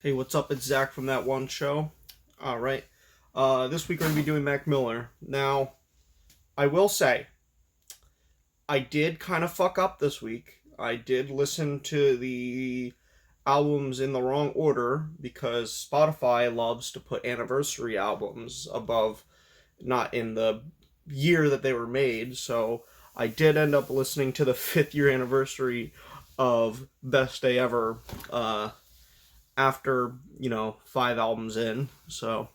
Hey, what's up? It's Zack from That One Show. All right. This week we're going to be doing Mac Miller. Now, I will say, I did kind of fuck up this week. I did listen to the albums in the wrong order because Spotify loves to put anniversary albums above, not in the year that they were made. So I did end up listening to the fifth year anniversary of Best Day Ever after, five albums in. So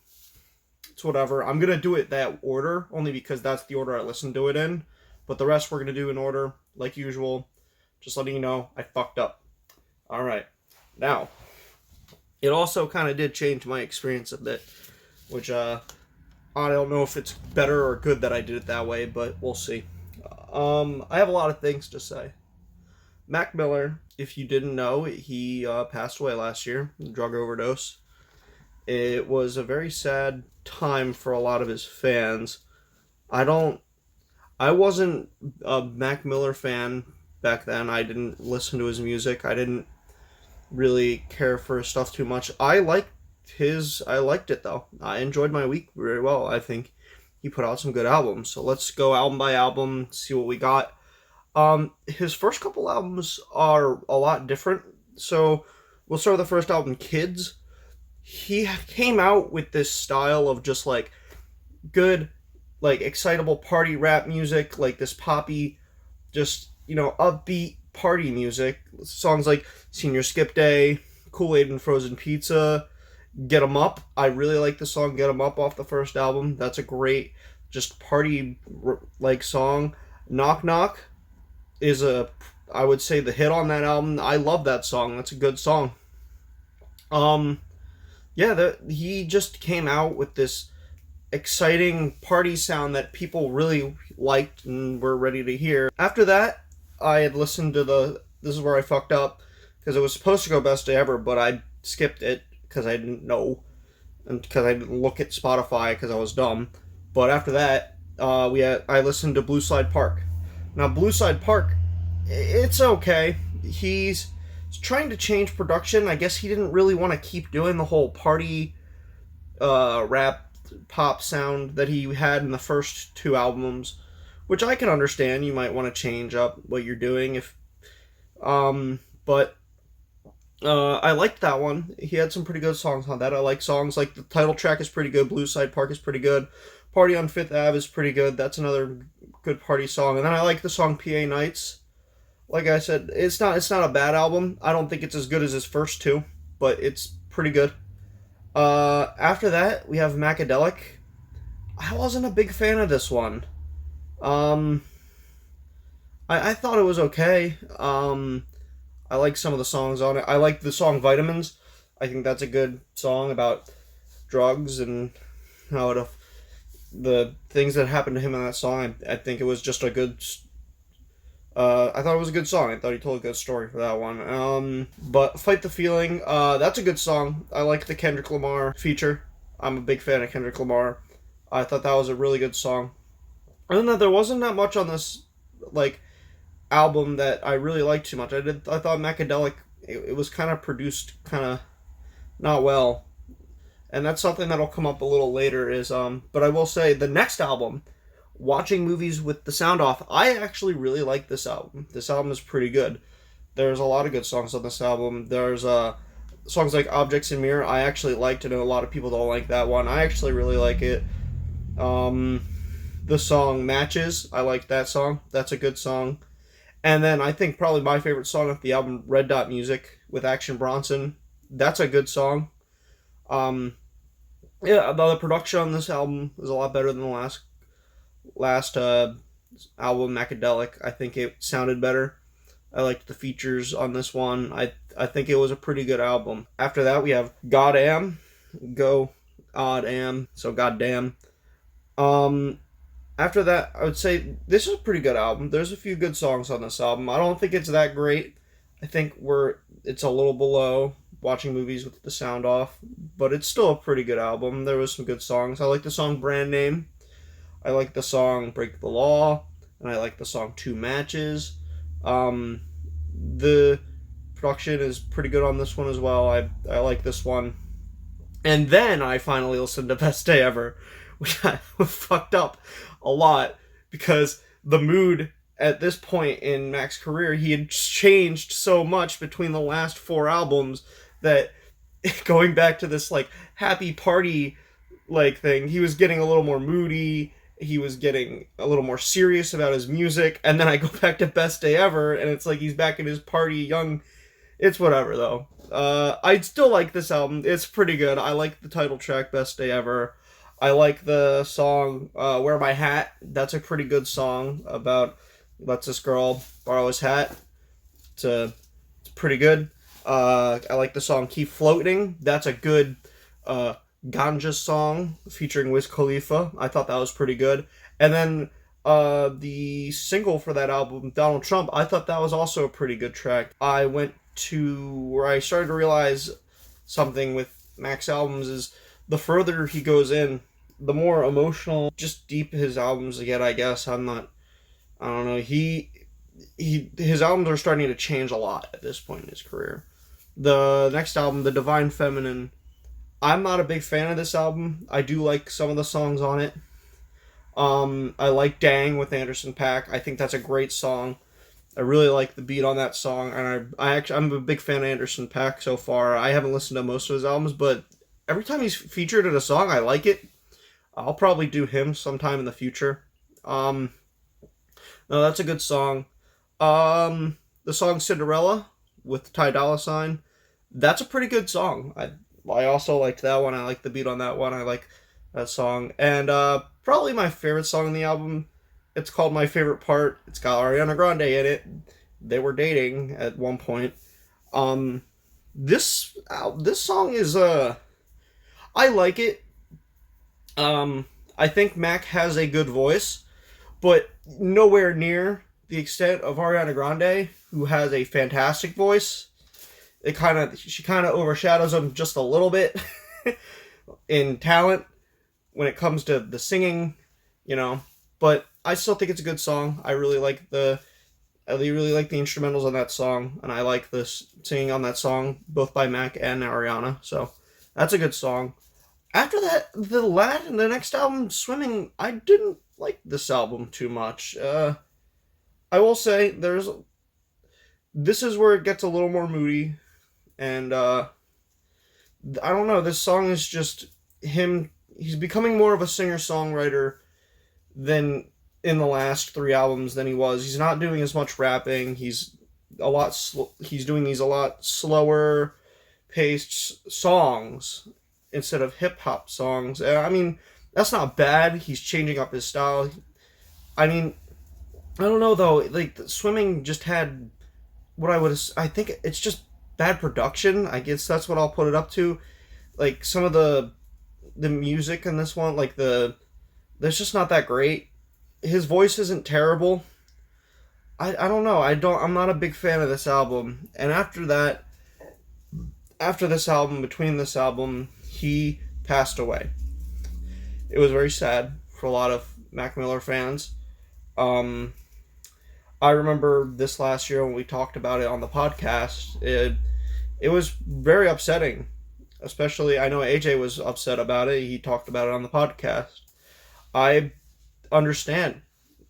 it's whatever. I'm going to do it that order only because that's the order I listened to it in. But the rest we're going to do in order, like usual. Just letting you know, I fucked up. All right. Now, it also kind of did change my experience a bit, which I don't know if it's better or good that I did it that way, but we'll see. I have a lot of things to say. Mac Miller, if you didn't know, he passed away last year, drug overdose. It was a very sad time for a lot of his fans. I don't. I wasn't a Mac Miller fan back then. I didn't listen to his music. I didn't really care for his stuff too much. I liked it though. I enjoyed my week very well. I think he put out some good albums. So let's go album by album, see what we got. His first couple albums are a lot different. So we'll start with the first album, k.i.d.s. He came out with this style of just like good, like excitable party rap music, like this poppy, just upbeat party music. Songs like Senior Skip Day, Kool-Aid and Frozen Pizza, Get 'em Up. I really like the song Get 'em Up off the first album. That's a great, just party like song. Knock Knock is I would say the hit on that album. I love that song. That's a good song. Um, yeah, he just came out with this exciting party sound that people really liked and were ready to hear. After that, I had listened to this is where I fucked up because it was supposed to go Best Day Ever, but I skipped it because I didn't know and because I didn't look at Spotify because I was dumb. But after that, I listened to Blue Slide Park. Now, Blue Slide Park, it's okay. He's trying to change production. I guess he didn't really want to keep doing the whole party rap pop sound that he had in the first two albums, which I can understand. You might want to change up what you're doing but I liked that one. He had some pretty good songs on that. I like songs like the title track is pretty good. Blue Side Park is pretty good. Party on Fifth Ave is pretty good. That's another good party song. And then I like the song PA Nights. Like I said, it's not a bad album. I don't think it's as good as his first two, but it's pretty good. After that, we have Macadelic. I wasn't a big fan of this one. Um, I thought it was okay. I like some of the songs on it. I like the song Vitamins. I think that's a good song about drugs and how the things that happened to him in that song. I think it was just a good. I thought it was a good song. I thought he told a good story for that one. But Fight the Feeling, that's a good song. I like the Kendrick Lamar feature. I'm a big fan of Kendrick Lamar. I thought that was a really good song. Other than that, there wasn't that much on this like album that I really liked too much. I thought Macadelic it was kind of produced kind of not well, and that's something that'll come up a little later. But I will say the next album, Watching Movies with the Sound Off, I actually really like this album. This album is pretty good. There's a lot of good songs on this album. There's songs like Objects in Mirror. I actually liked it, and a lot of people don't like that one. I actually really like it. Um, the song Matches, I like that song. That's a good song. And then I think probably my favorite song off the album, Red Dot Music with Action Bronson. That's a good song. Um, yeah, the production on this album is a lot better than the last album, Macadelic. I think it sounded better. I liked the features on this one. I think it was a pretty good album. After that, we have Goddamn, Go Odd Am, so Goddamn. Um, After that, I would say this is a pretty good album. There's a few good songs on this album. I don't think it's that great. I think it's a little below Watching Movies with the Sound Off, but it's still a pretty good album. There was some good songs. I like the song Brand Name. I like the song Break the Law, and I like the song Two Matches. The production is pretty good on this one as well. I like this one. And then I finally listened to Best Day Ever, which I fucked up a lot because the mood at this point in Mac's career, he had changed so much between the last 4 albums that going back to this like happy party like thing, he was getting a little more moody. He was getting a little more serious about his music, and then I go back to Best Day Ever, and it's like he's back in his party young. It's whatever though. I still like this album. It's pretty good. I like the title track, Best Day Ever. I like the song Wear My Hat. That's a pretty good song about lets this girl borrow his hat. It's pretty good. I like the song Keep Floating. That's a good Ganja song featuring Wiz Khalifa. I thought that was pretty good. And then the single for that album, Donald Trump, I thought that was also a pretty good track. I went to where I started to realize something with Mac's albums is the further he goes in, the more emotional, just deep his albums get, I guess. I don't know. His albums are starting to change a lot at this point in his career. The next album, The Divine Feminine, I'm not a big fan of this album. I do like some of the songs on it. I like Dang with Anderson .Paak. I think that's a great song. I really like the beat on that song, and I'm a big fan of Anderson .Paak so far. I haven't listened to most of his albums, but every time he's featured in a song, I like it. I'll probably do him sometime in the future. No, that's a good song. The song Cinderella with Ty Dolla $ign, that's a pretty good song. I also liked that one. I like the beat on that one. I like that song. And probably my favorite song on the album, it's called My Favorite Part. It's got Ariana Grande in it. They were dating at one point. This song is I like it. I think Mac has a good voice, but nowhere near the extent of Ariana Grande, who has a fantastic voice. She kind of overshadows him just a little bit in talent when it comes to the singing, But I still think it's a good song. I really like the instrumentals on that song, and I like the singing on that song, both by Mac and Ariana. So that's a good song. After that, the next album, Swimming, I didn't like this album too much. I will say this is where it gets a little more moody, and I don't know. This song is just him. He's becoming more of a singer-songwriter than in the last 3 albums than he was. He's not doing as much rapping. He's doing these a lot slower paced songs instead of hip hop songs. I mean, that's not bad. He's changing up his style. I mean, I don't know though. Like Swimming just had I think it's just bad production. I guess that's what I'll put it up to. Like some of the music in this one, there's just not that great. His voice isn't terrible. I don't know. I'm not a big fan of this album. And between this album, he passed away. It was very sad for a lot of Mac Miller fans. I remember this last year when we talked about it on the podcast. It was very upsetting. Especially, I know AJ was upset about it. He talked about it on the podcast. I understand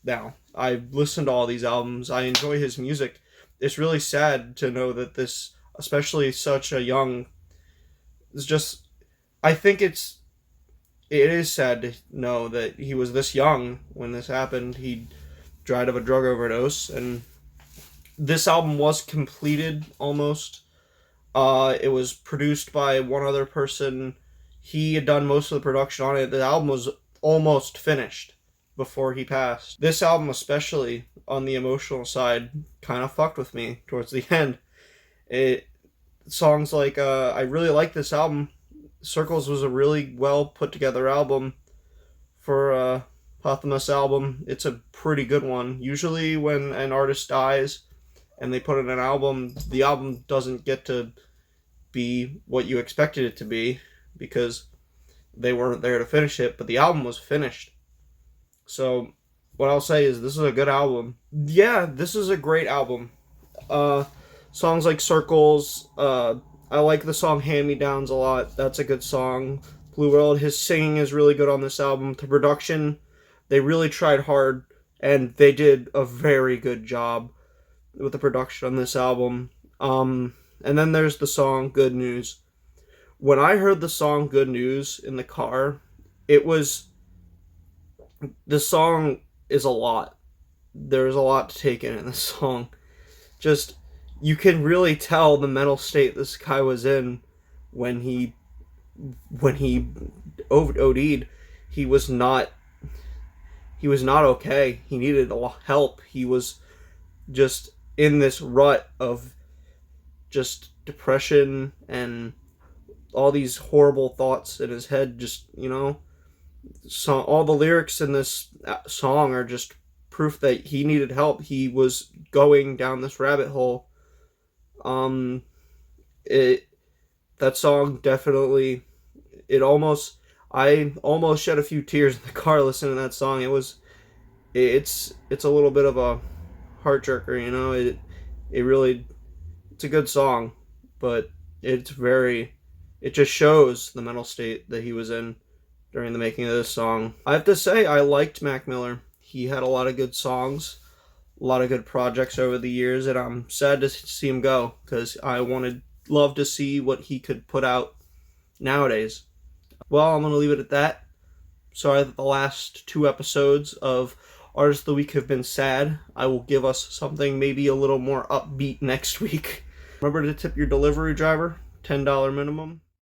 now. I've listened to all these albums. I enjoy his music. It's really sad to know that this, especially such a young, is just. I think it is sad to know that he was this young when this happened. He died of a drug overdose, and this album was completed almost. It was produced by one other person. He had done most of the production on it. The album was almost finished before he passed. This album, especially on the emotional side, kind of fucked with me towards the end. Songs like I really like this album. Circles was a really well put together album for a Pothamus album. It's a pretty good one. Usually when an artist dies and they put in an album, the album doesn't get to be what you expected it to be because they weren't there to finish it, but the album was finished. So what I'll say is this is a good album. Yeah, this is a great album. Songs like Circles. I like the song Hand Me Downs a lot. That's a good song. Blue World. His singing is really good on this album. The production, they really tried hard, and they did a very good job with the production on this album. And then there's the song Good News. When I heard the song Good News in the car, it was, the song is a lot. There's a lot to take in this song. Just, you can really tell the mental state this guy was in when he OD'd. He was not okay. He needed a lot of help. He was just in this rut of just depression and all these horrible thoughts in his head. Just, so all the lyrics in this song are just proof that he needed help. He was going down this rabbit hole. That song definitely, I almost shed a few tears in the car listening to that song. It's a little bit of a heart jerker, it's a good song, but it just shows the mental state that he was in during the making of this song. I have to say, I liked Mac Miller. He had a lot of good songs, a lot of good projects over the years, and I'm sad to see him go, because I love to see what he could put out nowadays. Well, I'm going to leave it at that. Sorry that the last 2 episodes of Artist of the Week have been sad. I will give us something maybe a little more upbeat next week. Remember to tip your delivery driver, $10 minimum.